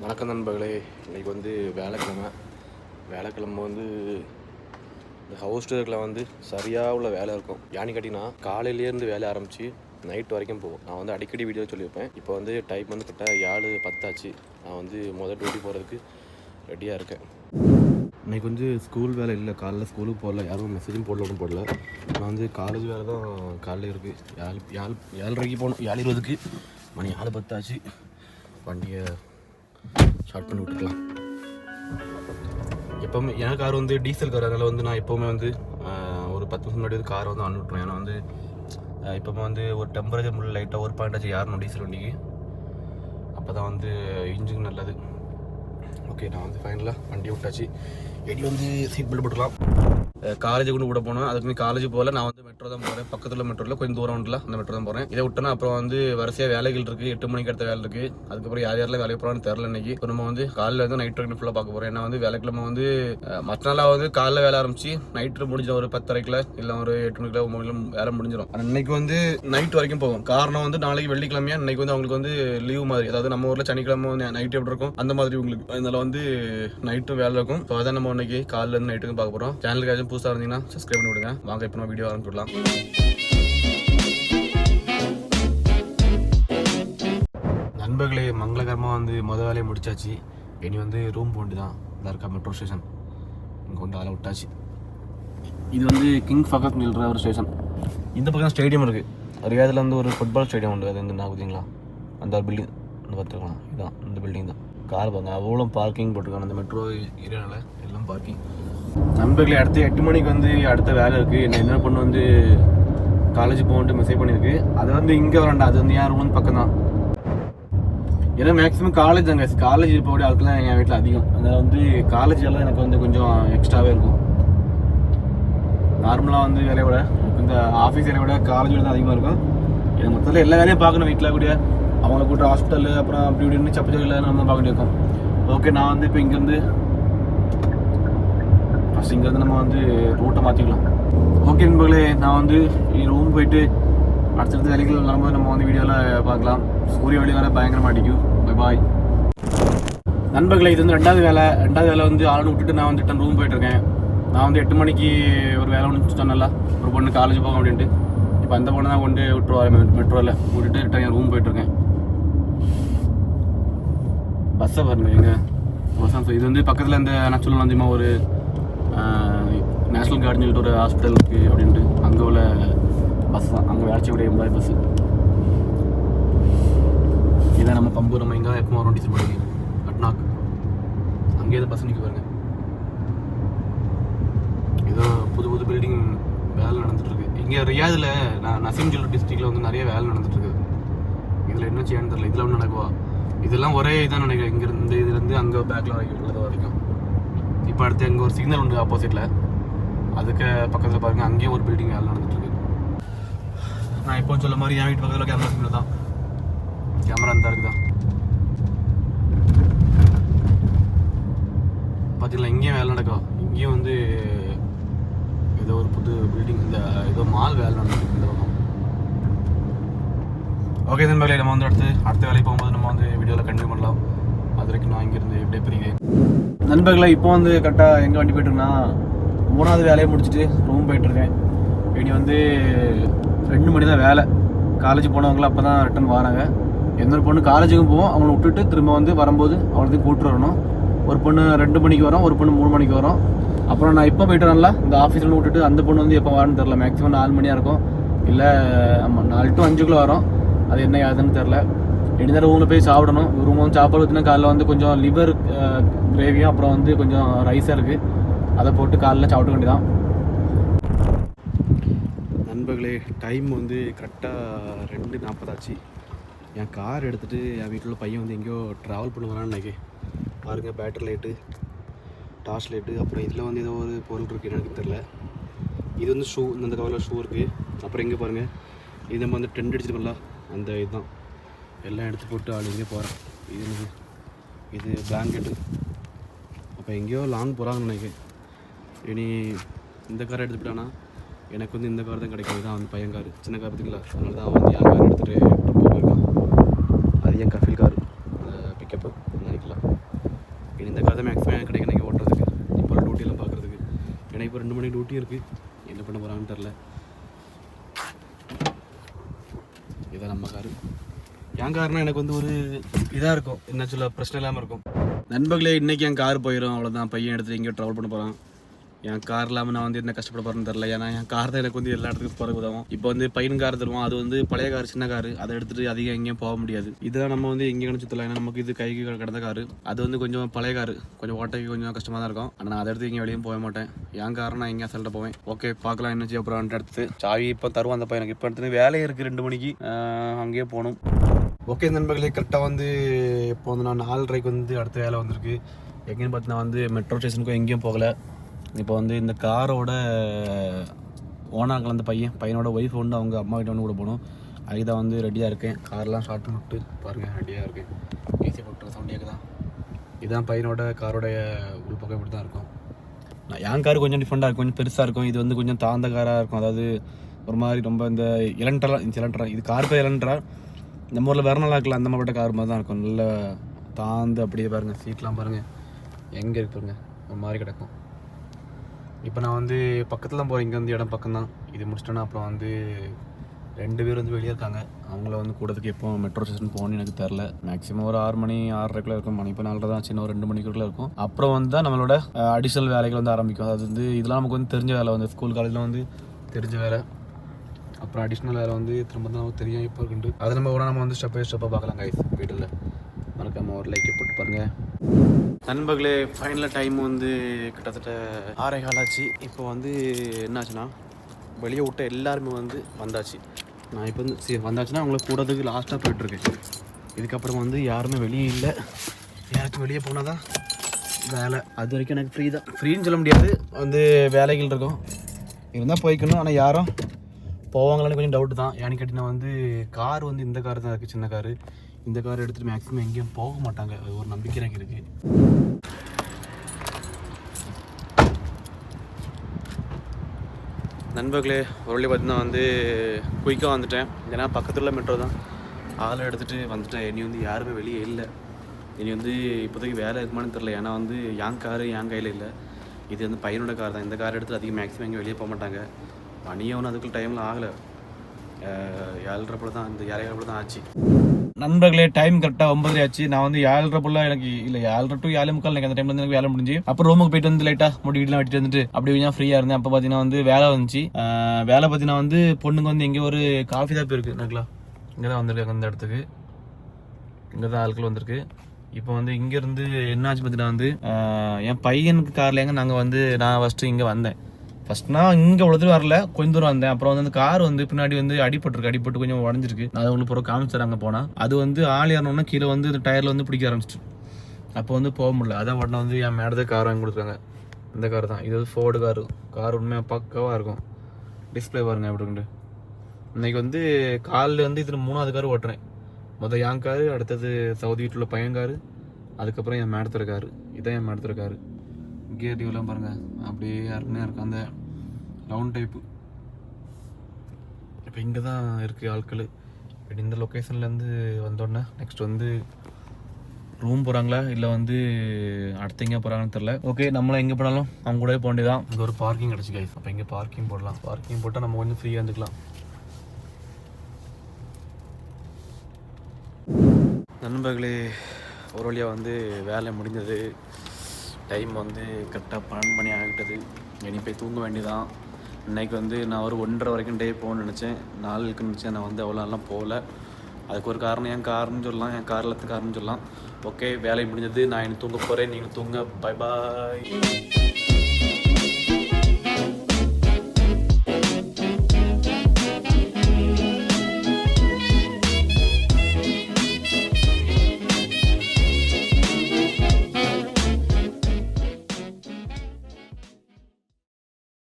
வணக்கம் நண்பர்களே. இன்றைக்கி வந்து வேலைக்கிழமை வந்து இந்த ஹவுஸ் டூரில் வந்து சரியாக உள்ள வேலை இருக்கும். யானி கேட்டிங்கன்னா காலையிலேருந்து வேலை ஆரம்பித்து நைட் வரைக்கும் போகும். நான் வந்து அடிக்கடி வீடியோ சொல்லியிருப்பேன். இப்போ வந்து டைம் வந்து கிட்ட 7:10 நான் வந்து டியூட்டி போகிறதுக்கு ரெடியாக இருக்கேன். இன்றைக்கி வந்து ஸ்கூல் வேலை இல்லை, காலைல ஸ்கூலுக்கு போடல, யாரும் மெசேஜும் ஒன்றும் போடல. நான் வந்து காலேஜ் வேலை தான் காலையில் இருக்குது. 7:30 போகணும், 7:20 மணி 7:10 வண்டியை ஸ்டார்ட் பண்ணி விட்டுக்கலாம். எப்போவுமே எனக்கு கார் வந்து டீசல் கார், அதனால் வந்து நான் எப்போவுமே வந்து ஒரு 10 நிமிஷம் முன்னாடி வந்து காரை வந்து ஆன் விட்டுருவேன். ஏன்னா வந்து எப்போவுமே வந்து ஒரு டெம்பரேச்சர் முள்ள லைட்டாக 1.5 ஏறணும் டீசல் வண்டிக்கு. அப்போ தான் வந்து இன்ஜின் நல்லது. ஓகே, நான் வந்து ஃபைனலாக வண்டி விட்டாச்சு. எடி வந்து சீட் பெல்ட் போட்டுக்கலாம். காலேஜ் கொண்டு விட போனோம். அதுக்குமே காலேஜ் போகல, நான் வந்து மெட்ரோ தான் போகிறேன். பக்கத்தில் மெட்ரோவில் கொஞ்சம் தூரம் உண்டுல, அந்த மெட்ரோ தான் போகிறேன். இதை விட்டோன்னா அப்புறம் வந்து வரிசையாக வேலைகள் இருக்குது. 8 மணிக்கு அடுத்த வேலை இருக்குது. அதுக்கப்புறம் யாரெல்லாம் வேலைக்கு போகிறான்னு தெரில. இன்னைக்கு நம்ம வந்து காலையில் வந்து நைட் வரைக்கும் ஃபுல்லாக பார்க்க போகிறோம். ஏன்னா வந்து வேலைக்கிழமை வந்து மற்ற நாளாக வந்து காலைல வேலை ஆரம்பிச்சு நைட்டு முடிஞ்சிடும். ஒரு 10:30 இல்லை ஒரு 8 மணிக்குள்ள 9 மணிக்கு வேலை முடிஞ்சிடும். ஆனால் இன்னைக்கு வந்து நைட் வரைக்கும் போகும். காரணம் வந்து நாளைக்கு வெள்ளிக்கிழமையா, இன்னைக்கு வந்து அவங்களுக்கு வந்து லீவ் மாதிரி. அதாவது நம்ம ஊரில் சனிக்கிழமை வந்து நைட்டு எப்படி இருக்கும் அந்த மாதிரி உங்களுக்கு. அதனால வந்து நைட்டும் வேலை இருக்கும். ஸோ அதான் நம்ம இன்னைக்கு காலையில் இருந்து நைட்டுக்கு பார்க்க போகிறோம். சேனலுக்கு புதுசாக இருந்தீங்கன்னா சப்ஸ்கிரைப் பண்ணி விடுங்க. வாங்க இப்போ நம்ம வீடியோ ஆரம்பிச்சுடலாம். நண்பர்களே, மங்களகரமாக வந்து மொதல் வேலையை முடிச்சாச்சு. இனி வந்து ரூம் போண்டு தான் இருக்கா மெட்ரோ ஸ்டேஷன். இங்கே கொண்டு ஆளை விட்டாச்சு. இது வந்து கிங் ஃபகத் மில்ற ஒரு ஸ்டேஷன். இந்த பக்கம் ஸ்டேடியம் இருக்குது. ரியாதில் வந்து ஒரு ஃபுட்பால் ஸ்டேடியம் உண்டு. அது வந்து என்ன பார்த்தீங்களா, அந்த பில்டிங் வந்து பார்த்துக்கலாம். இதுதான் இந்த பில்டிங் தான். கார் பாருங்க, அவ்வளோ பார்க்கிங் போட்டிருக்காங்க. அந்த மெட்ரோ ஏரியாவில் எல்லாம் பார்க்கிங். நண்பர்களே, அடுத்து 8 மணிக்கு வந்து அடுத்த வேலை இருக்குது. என்ன பொண்ணு வந்து காலேஜ் போகன்ட்டு மெசேஜ் பண்ணியிருக்கு. அது வந்து இங்கே வரண்டா, அது வந்து என் ரூம் பக்கம் தான். ஏன்னா மேக்ஸிமம் காலேஜ் தாங்க, காலேஜ் போகக்கூடிய ஆட்கள்லாம் என் வீட்டில் அதிகம். அதனால் வந்து காலேஜ் எல்லாம் எனக்கு வந்து கொஞ்சம் எக்ஸ்ட்ராவே இருக்கும். நார்மலாக வந்து வேலையை விட இந்த ஆஃபீஸ் வேலையை விட காலேஜ் தான் அதிகமாக இருக்கும். எனக்கு மொத்தத்தில் எல்லா வேலையும் பார்க்கணும். வீட்டில் கூடிய அவங்கள கூட்ட ஹாஸ்பிட்டல், அப்புறம் அப்படி இப்படின்னு சப்பச்சொல்ல நம்ம தான் பார்க்க வேண்டியிருக்கோம். ஓகே, நான் வந்து இப்போ இங்கேருந்து நம்ம வந்து ரூட்டை மாற்றிக்கலாம். ஓகே நண்பர்களே, நான் வந்து ரூம் போயிட்டு அடுத்தடுத்த வேலைகள் வரும்போது நம்ம வந்து வீடியோவில் பார்க்கலாம். சூரிய வெளி வர பயங்கரமாக அடிக்கும். பை பாய் நண்பர்களே. இது வந்து ரெண்டாவது வேலை வந்து ஆளுன்னு விட்டுட்டு நான் வந்து ரூம் போயிட்டுருக்கேன். நான் வந்து 8 மணிக்கு ஒரு வேலை ஒன்று சொன்னல, ஒரு பொண்ணு காலேஜ் போகும் அப்படின்ட்டு. இப்போ அந்த பொண்ணு தான் கொண்டு விட்டுருவாரு மெட்ரோவில் விட்டுட்டு ரிட்டன் என் ரூம் போயிட்டுருக்கேன். பஸ்ஸை பாருங்க எங்கள் இது வந்து பக்கத்தில் இந்த நச்சுல வந்துமா ஒரு நேஷ்னல் கார்டுன்னு சொல்லிட்டு ஒரு ஹாஸ்பிட்டல் இருக்குது அப்படின்ட்டு அங்கே உள்ள பஸ் தான். அங்கே வேலை செய்யக்கூடிய எம்ப்ளாயி பஸ்ஸு இதான். நம்ம பம்பு நம்ம எங்கே எப்போ வரோம் டீசல் பண்ணி அட்னாக் அங்கேயே தான் பஸ் நிற்க பாருங்க. ஏதோ புது பில்டிங் வேலை நடந்துட்டுருக்கு இங்கே ரியாதில். நசீம் ஜுல்லர் டிஸ்ட்ரிக்டில் வந்து நிறைய வேலை நடந்துட்டுருக்கு. இதில் என்ன செய்யணும்னு தெரியல. இதில் ஒன்று நடக்குவா, இதெல்லாம் ஒரே இதான் நினைக்கிறேன். இங்கேருந்து இதுலேருந்து அங்கே பேக்கில் வரைக்கும். இப்போ அடுத்து எங்கே ஒரு சிக்னல் உண்டு ஆப்போசிட்டில், அதுக்கு பக்கத்தில் பாருங்கள், அங்கேயும் ஒரு பில்டிங் வேலை நடந்துட்டுருக்கு. நான் இப்போ சொல்ல மாதிரி என் வீட்டு பக்கத்தில் கேமரா சிக்னல் தான். கேமரா அந்த இருக்குதா பார்த்தீங்களா. இங்கேயும் வேலை நடக்கும். இங்கேயும் வந்து ஏதோ ஒரு புது பில்டிங், இந்த ஏதோ மால் வேலை நடந்துருக்கு இந்த பக்கம். ஓகே நண்பர்களே, நம்ம வந்து அடுத்த வேலைக்கு போகும்போது நம்ம வந்து வீடியோவில் கண்டினியூ பண்ணலாம். அது வரைக்கும் நான் இங்கேருந்து எப்படியே பிரிக்கிறேன். நண்பர்களே, இப்போ வந்து கரெக்டாக எங்கே வண்டி போய்ட்டுருக்கேன்னா 3வது வேலையை முடிச்சுட்டு ரூம் போயிட்டுருக்கேன். இனி வந்து 2 மணி தான் வேலை. காலேஜ் போனவங்களும் அப்போ தான் ரிட்டன் வராங்க. எந்த ஒரு பொண்ணு காலேஜுக்கும் போவோம், அவங்கள விட்டுட்டு திரும்ப வந்து வரும்போது அவங்களுக்கு கூப்பிட்டு வரணும். ஒரு பொண்ணு 2 மணிக்கு வரும், ஒரு பொண்ணு 3 மணிக்கு வரும். அப்புறம் நான் இப்போ போய்ட்டு வரல, இந்த ஆஃபீஸில் விட்டுட்டு அந்த பொண்ணு வந்து எப்போ வரணும்னு தெரில. மேக்ஸிமம் 4 மணியாக இருக்கும், இல்லை ஆமாம் 4 to 5 வரும். அது என்ன யாதுன்னு தெரில. இனிதான் ரூமில் போய் சாப்பிடணும். ரூம் வந்து சாப்பாடு ஊற்றினா காலைல வந்து கொஞ்சம் லிவர் கிரேவியும் அப்புறம் வந்து கொஞ்சம் ரைஸாக இருக்குது. அதை போட்டு காலைல சாப்பிட வேண்டியதான். நண்பர்களே, டைம் வந்து கரெக்டாக 2:40 என் கார் எடுத்துகிட்டு என் வீட்டில் பையன் வந்து எங்கேயோ ட்ராவல் பண்ண வரான்னு நினைக்கிறேன். பாருங்கள், பேட்டரி லைட்டு, டார்ச் லைட்டு, அப்புறம் இதில் வந்து ஏதோ ஒரு பொருள் இருக்குது, எனக்கு தெரில. இது வந்து ஷூ, இந்த கவரில் ஷூ இருக்குது. அப்புறம் இங்கே பாருங்கள், இது நம்ம வந்து டென்ட் அடிச்சிருக்கோம்ல, அந்த இதுதான். எல்லாம் எடுத்து போட்டு ஆள் எங்கேயோ போகிறேன். இது பிளாங்கெட்டு. அப்போ எங்கேயோ லாங் போகிறாங்கன்னு நினைக்கிறேன். இனி இந்த காரை எடுத்துக்கிட்டானா எனக்கு வந்து இந்த கார் தான் கிடைக்கும். இதுதான் வந்து பையன் கார், சின்ன கார் பார்த்திங்களா. அதனால தான் வந்து என் கார் எடுத்துகிட்டு ட்ரிப்பு போயிருக்கான். அது என் கஃபில் கார் பிக்கப்பு நினைக்கலாம். இந்த கார் தான் மேக்ஸிமம் கிடைக்கும் எனக்கு ஓட்டுறதுக்கு, இப்போ டியூட்டியெல்லாம் பார்க்குறதுக்கு. ஏன்னா இப்போ 2 மணி டியூட்டி இருக்குது, என்ன பண்ண போகிறாங்கன்னு தெரில. இதான் நம்ம காரு. என் காருனா எனக்கு வந்து ஒரு இதாக இருக்கும், என்ன சொல்ல, பிரச்சனை இல்லாமல் இருக்கும். நண்பர்களே, இன்றைக்கி என் கார் போயிடும், அவ்வளோதான். பையன் எடுத்துகிட்டு எங்கேயோ ட்ராவல் பண்ண போகிறான். என் கார் இல்லாமல் நான் வந்து என்ன கஷ்டப்பட போகிறேன்னு தெரில. ஏன்னா என் கார் தான் எனக்கு வந்து எல்லா இடத்துக்கும் போகிற உதவும். இப்போ வந்து பையன் கார் தருவோம், அது வந்து பழைய கார், சின்ன கார், அதை எடுத்துகிட்டு அதிகம் எங்கேயும் போக முடியாது. இதெல்லாம் நம்ம வந்து எங்கேயும் கணிச்சுத்தலாம். ஏன்னா நமக்கு இது கைக்கு கிடந்த கார், அது வந்து கொஞ்சம் பழைய கார், கொஞ்சம் ஓட்டைக்கு கொஞ்சம் கஷ்டமாக தான் இருக்கும். ஆனால் நான் அதை எடுத்து எங்கேயும் வெளியும் போக மாட்டேன். என் காரை நான் எங்கேயும் அசல்ட்ட போவேன். ஓகே, பார்க்கலாம் என்ன செய்ய அப்புறம் எடுத்து சாவி இப்போ தருவான் அந்த பையனுக்கு. இப்போ எடுத்து வேலையே இருக்குது, 2 மணிக்கு அங்கேயே போகணும். ஓகே நண்பர்களே, கரெக்டாக வந்து இப்போ வந்து நான் 4:30க்கு வந்து அடுத்த வேலை வந்திருக்கு. எங்கேன்னு பார்த்தீங்கன்னா வந்து மெட்ரோ ஸ்டேஷனுக்கும் எங்கேயும் போகலை. இப்போ வந்து இந்த காரோட ஓனாக கலந்த பையனோட ஒய்ஃப் வந்து அவங்க அம்மா கிட்ட வந்து கூட போகணும். அதுக்கு தான் வந்து ரெடியாக இருக்கேன். கார்லாம் ஸ்டார்ட் பண்ணிட்டு பாருங்கள், ரெடியாக இருக்கேன். ஏசி போட்டு சவுண்டியாக தான். இதுதான் பையனோட காரோடைய உள்பக்கம் இப்படி தான் இருக்கும். என் கார் கொஞ்சம் டிஃப்ரெண்ட்டாக இருக்கும், கொஞ்சம் பெருசாக இருக்கும். இது வந்து கொஞ்சம் தாழ்ந்த காராக இருக்கும். அதாவது ஒரு மாதிரி ரொம்ப இந்த இலண்டரா இது கார் பேர் இலண்டரா. நம்ம ஊரில் வேறு நல்லா இருக்கலாம், அந்த மாதிரிப்பட்ட கார் மாதிரி தான் இருக்கும். நல்லா தாழ்ந்து அப்படியே பாருங்கள், சீட்லாம் பாருங்கள் எங்கே இருக்கு பாருங்கள், ஒரு மாதிரி கிடக்கும். இப்போ நான் வந்து பக்கத்தில் தான் போகிறேன், இங்கே வந்து இடம் பக்கம் தான். இது முடிச்சிட்டேன்னா அப்புறம் வந்து 2 பேர் வந்து வெளியே இருக்காங்க. அவங்கள வந்து கூடத்துக்கு எப்போ மெட்ரோ ஸ்டேஷன் போகணும்னு எனக்கு தெரில. மேக்ஸிமம் ஒரு 6 மணி 6:30 இருக்கும். மணி இப்போ 4:30 தான், சின்ன ஒரு 2 மணிக்குள்ளே இருக்கும். அப்புறம் வந்து தான் நம்மளோட அடிஷ்னல் வேலைகள் வந்து ஆரம்பிக்கும். அது வந்து இதெல்லாம் நமக்கு வந்து தெரிஞ்ச வேலை, வந்து ஸ்கூல் காலேஜில் வந்து தெரிஞ்ச வேலை. அப்புறம் அடிஷ்னல் வேலை வந்து திரும்ப தான் நமக்கு தெரியும் இப்போ இருக்குண்டு. அதை நம்ம வந்து ஸ்டெப் பை ஸ்டெப்பாக பார்க்கலாம் கைஸ். வீட்டில் மறக்காமல் ஒரு லைக்கை போட்டு பாருங்கள். நண்பர்களே, ஃபைனலாக டைம் வந்து கிட்டத்தட்ட 6:15 ஆச்சு. இப்போ வந்து என்னாச்சுன்னா வெளியே விட்ட எல்லாருமே வந்து வந்தாச்சு. நான் இப்போ வந்து சரி வந்தாச்சுன்னா அவங்கள கூடதுக்கு லாஸ்ட்டாக போயிட்டுருக்கேன். இதுக்கப்புறம் வந்து யாருமே வெளியே இல்லை. யாருக்கும் வெளியே போனால் தான் வேலை. அது வரைக்கும் எனக்கு ஃப்ரீ தான். ஃப்ரீன்னு சொல்ல முடியாது, வந்து வேலைகள் இருக்கும், இருந்தால் போய்க்கணும். ஆனால் யாரும் போவாங்களான்னு கொஞ்சம் டவுட்டு தான். ஏன்னு கேட்டிங்கன்னா வந்து கார் வந்து இந்த கார் தான் இருக்குது, சின்ன காரு. இந்த கார் எடுத்துகிட்டு மேக்ஸிமம் எங்கேயும் போக மாட்டாங்க, அது ஒரு நம்பிக்கை எனக்கு இருக்குது. நண்பர்களே, ஒரு வழி பார்த்தீங்கன்னா வந்து குயிக்காக வந்துட்டேன். ஏன்னா பக்கத்தில் மெட்ரோ தான். ஆளை எடுத்துகிட்டு வந்துட்டேன். இனி வந்து யாருமே வெளியே இல்லை. இனி வந்து இப்போதைக்கு வேலை இருக்குமான்னு தெரில. ஏன்னா வந்து என் காரு என் கையில் இல்லை, இது வந்து பையனோட கார் தான். இந்த கார் எடுத்துகிட்டு அதிகம் மேக்ஸிமம் எங்கே வெளியே போக மாட்டாங்க. மணியை ஒன்று அதுக்குள்ள டைமில் ஆகலை, 7:30 தான், இந்த 7:30 தான் ஆச்சு. நண்பர்களே, டைம் கரெக்டாக 9 ஆச்சு. நான் வந்து 7:30 எனக்கு இல்லை, 7:30 to 7:45 எனக்கு அந்த டைம்ல வந்து எனக்கு வேலை முடிஞ்சு. அப்புறம் ரூமுக்கு போயிட்டு வந்து லைட்டாக முடி வீட்டில் வெட்டிட்டு வந்துட்டு அப்படி கொஞ்சம் ஃப்ரீயாக இருந்தேன். அப்போ பார்த்தீங்கன்னா வந்து வேலை வந்துச்சு. வேலை பார்த்தீங்கன்னா வந்து பொண்ணுங்க வந்து எங்கேயோ ஒரு காஃபி தான் போயிருக்கு. எனக்குலாம் இங்கே தான் வந்திருக்காங்க, அந்த இடத்துக்கு இங்கே தான் ஆட்கள் வந்திருக்கு. இப்போ வந்து இங்கேருந்து என்னாச்சு பார்த்தீங்கன்னா வந்து என் பையனுக்கு கார்லேங்க நாங்கள் வந்து நான் ஃபஸ்ட்டு இங்கே வந்தேன். ஃபஸ்ட்னா இங்கே இவ்வளோ தூரம் வரல, கொஞ்சம் தூரம் வந்தேன். அப்புறம் வந்து அந்த கார் வந்து பின்னாடி வந்து அடிபட்டு கொஞ்சம் உடஞ்சிருக்கு. அது உங்களுக்கு பிறகு காமிச்சார். அங்கே போனால் அது வந்து ஆள் ஏறணும்னா கீழே வந்து இந்த டயரில் வந்து பிடிக்க ஆரம்பிச்சிட்டு அப்போ வந்து போக முடியல. அதான் உடனே வந்து என் மேடத்தை கார் வாங்கி கொடுத்துருக்காங்க. இந்த கார் தான், இது வந்து ஃபோர்டு கார் உண்மையாக பக்காவாக இருக்கும். டிஸ்பிளே பாருங்க எப்படி இருக்கு. இன்னைக்கு வந்து காலில் வந்து இதில் 3வது கார் ஓட்டுறேன். மொதல் என் காரு, அடுத்தது சவுதி வீட்டில் பையன் காரு, அதுக்கப்புறம் என் மேடத்தோட காரு. இதான் என் மேடத்தோட காரு. கியர் டியூலாம் பாருங்கள் அப்படியே அருமையாக இருக்கும், அந்த ரவுண்ட் டைப்பு. இப்போ இங்கே தான் இருக்குது ஆட்கள். இப்போ இந்த லொக்கேஷன்லேருந்து வந்தோடனே நெக்ஸ்ட் வந்து ரூம் போகிறாங்களா இல்லை வந்து அடுத்த எங்கே போகிறாங்கன்னு தெரில. ஓகே, நம்மளாம் எங்கே போனாலும் அவங்க கூடவே போக வேண்டியதான். இங்கே ஒரு பார்க்கிங் கிடச்சி கைஸ். அப்போ இங்கே பார்க்கிங் போடலாம். பார்க்கிங் போட்டால் நம்ம கொஞ்சம் ஃப்ரீயாக இருந்துக்கலாம். நண்பர்களே, ஒரு வழியாக வந்து வேலை முடிஞ்சது. டைம் வந்து கரெக்டாக 12 மணி ஆகிட்டது. இனி போய் தூங்க வேண்டியதான். இன்றைக்கி வந்து நான் ஒரு 1:30 வரைக்கும் டே போகணுன்னு நினச்சேன். நாளுக்கு நினச்சேன். நான் வந்து அவ்வளோலாம் போகல. அதுக்கு ஒரு காரணம் என் கார்னு சொல்லலாம், என் காரில் காரணம்னு சொல்லலாம். ஓகே, வேலை முடிஞ்சது. நான் இனி தூங்க போகிறேன். நீங்கள் தூங்க. Bye bye.